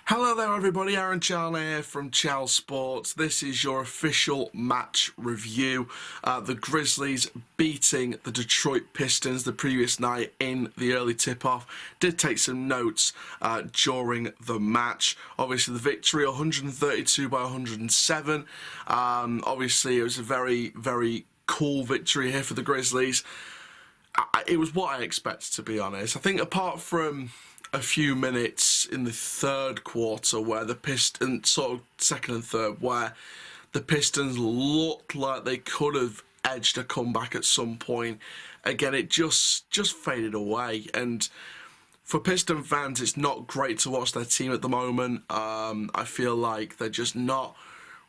Hello there everybody, Aaron Charles here from Charles Sports. This is your official match review. The Grizzlies beating the Detroit Pistons the previous night in the early tip-off. Did take some notes during the match. Obviously the victory 132 by 107. Obviously it was a very, very cool victory here for the Grizzlies. It was what I expected, to be honest. I think apart from a few minutes in the third quarter where the Pistons, sort of second and third, where the Pistons looked like they could have edged a comeback at some point. Again, it just faded away. And for Piston fans, it's not great to watch their team at the moment. I feel like they're just not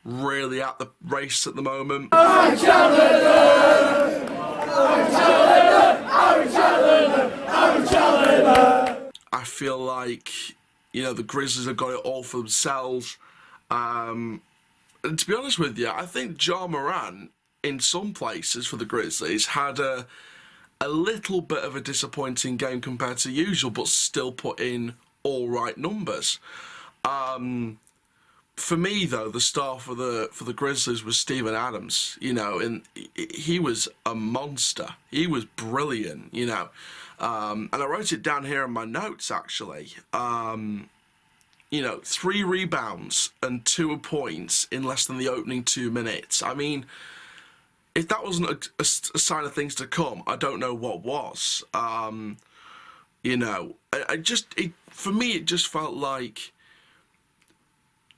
really at the race at the moment. I'm challenger! I'm challenger! I'm challenger! I'm challenger! I feel like, the Grizzlies have got it all for themselves. And to be honest with you, I think Ja Morant, in some places for the Grizzlies, had a little bit of a disappointing game compared to usual, but still put in all right numbers. For me, though, the star for the Grizzlies was Steven Adams. And he was a monster. He was brilliant. And I wrote it down here in my notes, actually. 3 rebounds and 2 points in less than the opening 2 minutes. I mean, if that wasn't a sign of things to come, I don't know what was. For me, it just felt like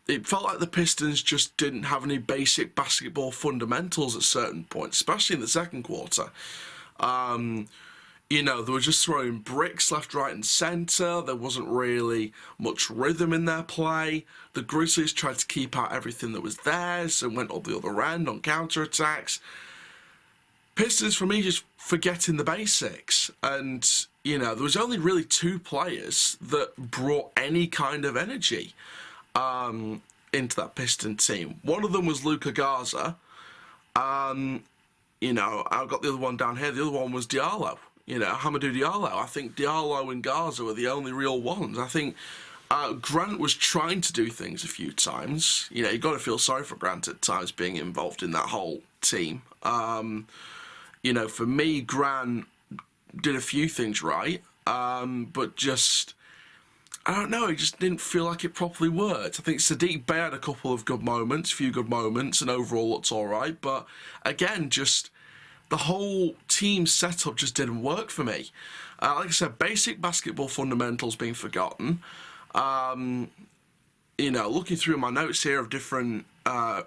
the Pistons just didn't have any basic basketball fundamentals at certain points, especially in the second quarter. They were just throwing bricks left, right and centre. There wasn't really much rhythm in their play. The Grizzlies tried to keep out everything that was theirs and went up the other end on counter-attacks. Pistons, for me, just forgetting the basics. And, there was only really 2 players that brought any kind of energy into that Piston team. One of them was Luka Garza. I've got the other one down here. The other one was Diallo. Hamidou Diallo. I think Diallo and Garza were the only real ones. I think Grant was trying to do things a few times. You've got to feel sorry for Grant at times being involved in that whole team. For me, Grant did a few things right, but just, I don't know, it just didn't feel like it properly worked. I think Sadiq Bey had a couple of good moments, and overall looked all right. But again, just the whole team setup just didn't work for me. Like I said, basic basketball fundamentals being forgotten. Looking through my notes here of different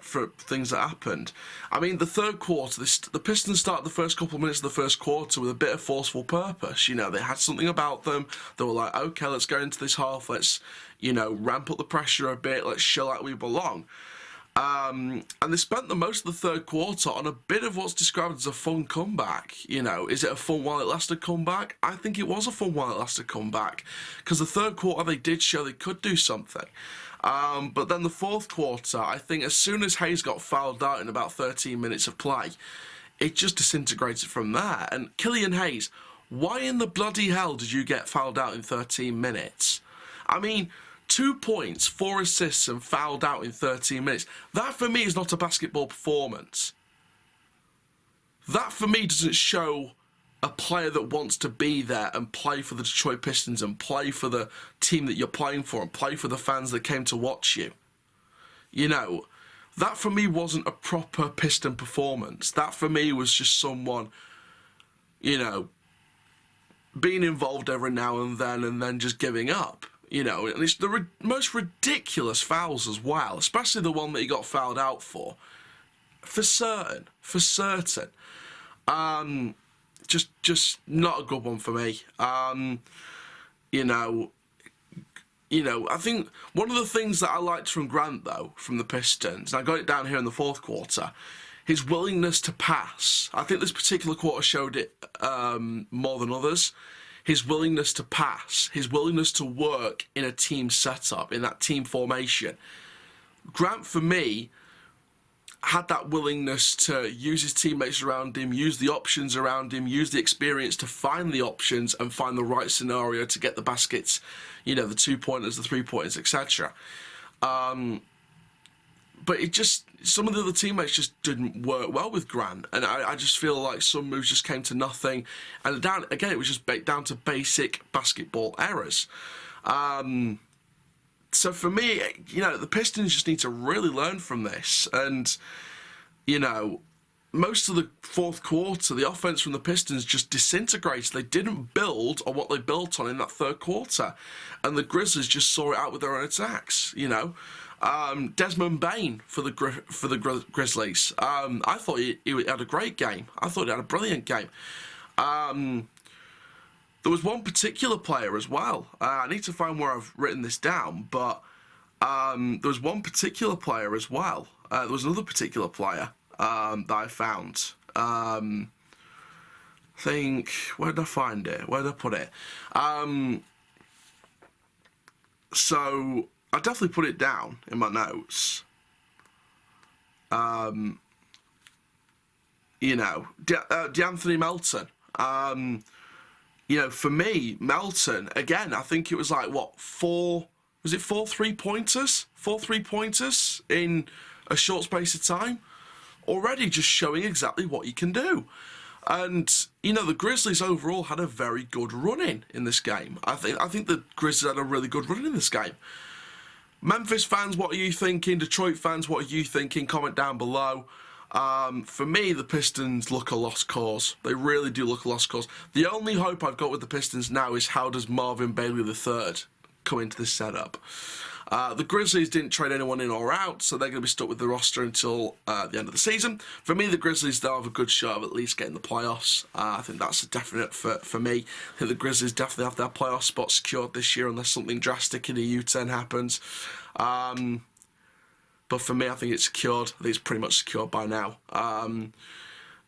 for things that happened. I mean, the third quarter, the Pistons started the first couple of minutes of the first quarter with a bit of forceful purpose. They had something about them. They were like, okay, let's go into this half. Let's, ramp up the pressure a bit. Let's show like we belong. And they spent the most of the third quarter on a bit of what's described as a fun comeback. Is it a fun while it lasted comeback? I think it was a fun while it lasted comeback, because the third quarter they did show they could do something. But then the fourth quarter, I think as soon as Hayes got fouled out in about 13 minutes of play, it just disintegrated from there. And Killian Hayes, why in the bloody hell did you get fouled out in 13 minutes? I mean, 2 points, 4 assists and fouled out in 13 minutes. That for me is not a basketball performance. That for me doesn't show a player that wants to be there and play for the Detroit Pistons and play for the team that you're playing for and play for the fans that came to watch you. That for me wasn't a proper Piston performance. That for me was just someone, being involved every now and then just giving up. And it's the most ridiculous fouls as well, especially the one that he got fouled out for. For certain. Just not a good one for me. I think one of the things that I liked from Grant, though, from the Pistons, and I got it down here in the fourth quarter, his willingness to pass. I think this particular quarter showed it more than others. His willingness to pass, his willingness to work in a team setup, in that team formation. Grant, for me, had that willingness to use his teammates around him, use the options around him, use the experience to find the options and find the right scenario to get the baskets, you know, the 2-pointers, the 3-pointers, etc. But it just, some of the other teammates just didn't work well with Grant, and I just feel like some moves just came to nothing, and down again it was just down to basic basketball errors. So for me, you know, the Pistons just need to really learn from this. And, you know, most of the fourth quarter, the offense from the Pistons just disintegrated. They didn't build on what they built on in that third quarter. And the Grizzlies just saw it out with their own attacks, you know. Desmond Bane for the Grizzlies. I thought he had a great game. I thought he had a brilliant game. There was one particular player as well. I need to find where I've written this down, but there was one particular player as well. There was another particular player that I found. I think, where did I find it? Where did I put it? So I definitely put it down in my notes. You know, DeAnthony Melton. You know, for me, Melton, again, I think it was like, what, four 3-pointers? 4 3-pointers in a short space of time? Already just showing exactly what he can do. And, you know, the Grizzlies overall had a very good run-in this game. I think the Grizzlies had a really good run in this game. Memphis fans, what are you thinking? Detroit fans, what are you thinking? Comment down below. For me, the Pistons look a lost cause. They really do look a lost cause. The only hope I've got with the Pistons now is how does Marvin Bagley III come into this setup. The Grizzlies didn't trade anyone in or out, so they're going to be stuck with the roster until the end of the season. For me, the Grizzlies, they'll have a good shot of at least getting the playoffs. I think that's a definite for me. I think the Grizzlies definitely have their playoff spot secured this year unless something drastic in a U-turn happens. But for me, I think it's secured. I think it's pretty much secured by now.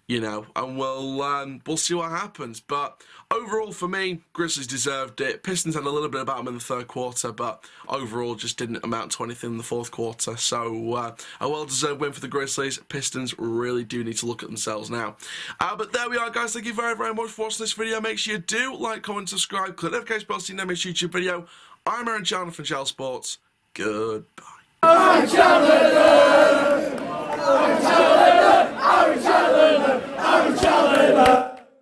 You know, and we'll see what happens. But overall, for me, Grizzlies deserved it. Pistons had a little bit about them in the third quarter, but overall just didn't amount to anything in the fourth quarter. So a well-deserved win for the Grizzlies. Pistons really do need to look at themselves now. But there we are, guys. Thank you very, very much for watching this video. Make sure you do like, comment, subscribe, click the notification bell so you never miss a YouTube video. I'm Aaron Chandler from Chal Sports. Goodbye. I'm Chandler! I'm Chandler! I'm Chandler! I'm Chandler!